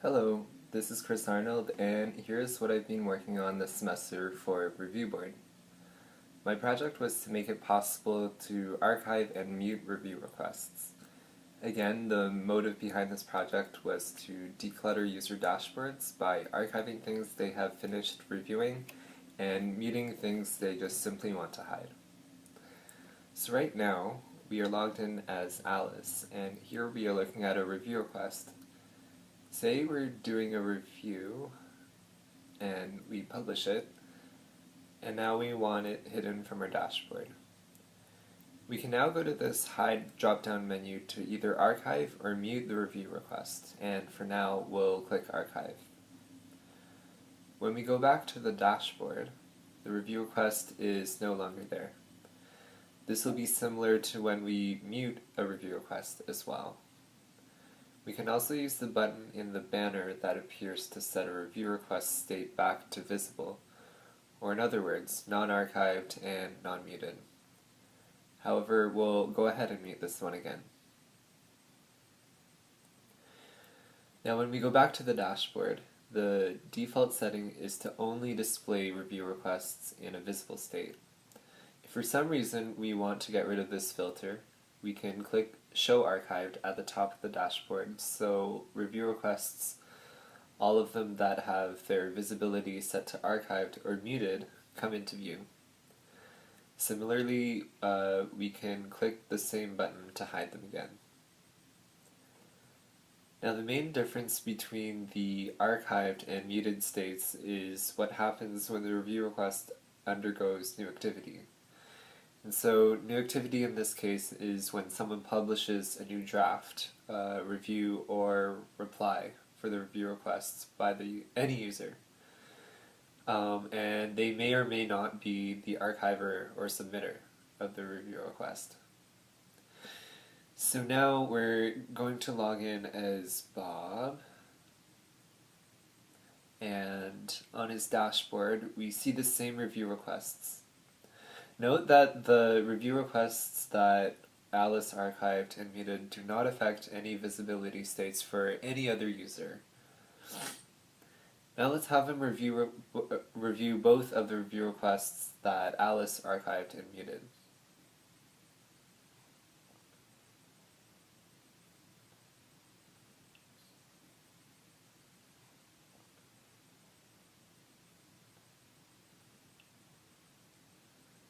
Hello, this is Arnold, and here's what I've been working on this semester for Review Board. My project was to make it possible to archive and mute review requests. Again, the motive behind this project was to declutter user dashboards by archiving things they have finished reviewing and muting things they just simply want to hide. So right now, we are logged in as Alice, and here we are looking at a review request. Say we're doing a review and we publish it, and now we want it hidden from our dashboard. We can now go to this Hide drop-down menu to either archive or mute the review request, and for now we'll click Archive. When we go back to the dashboard, the review request is no longer there. This will be similar to when we mute a review request as well. We can also use the button in the banner that appears to set a review request state back to visible, or in other words, non-archived and non-muted. However, we'll go ahead and mute this one again. Now when we go back to the dashboard, the default setting is to only display review requests in a visible state. If for some reason we want to get rid of this filter, we can click Show Archived at the top of the dashboard, so review requests, all of them that have their visibility set to archived or muted, come into view. Similarly, we can click the same button to hide them again. Now the main difference between the archived and muted states is what happens when the review request undergoes new activity. And so new activity in this case is when someone publishes a new draft, review, or reply for the review requests by any user. And they may or may not be the archiver or submitter of the review request. So now we're going to log in as Bob, and on his dashboard we see the same review requests. Note that the review requests that Alice archived and muted do not affect any visibility states for any other user. Now let's have him review both of the review requests that Alice archived and muted.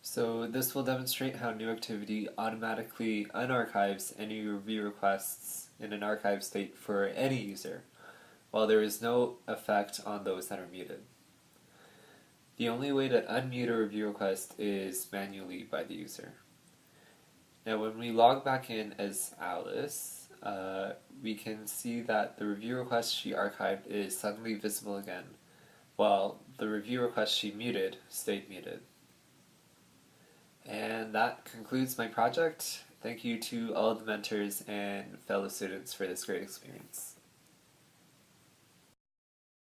So this will demonstrate how new activity automatically unarchives any review requests in an archive state for any user, while there is no effect on those that are muted. The only way to unmute a review request is manually by the user. Now when we log back in as Alice, we can see that the review request she archived is suddenly visible again, while the review request she muted stayed muted. And that concludes my project. Thank you to all the mentors and fellow students for this great experience.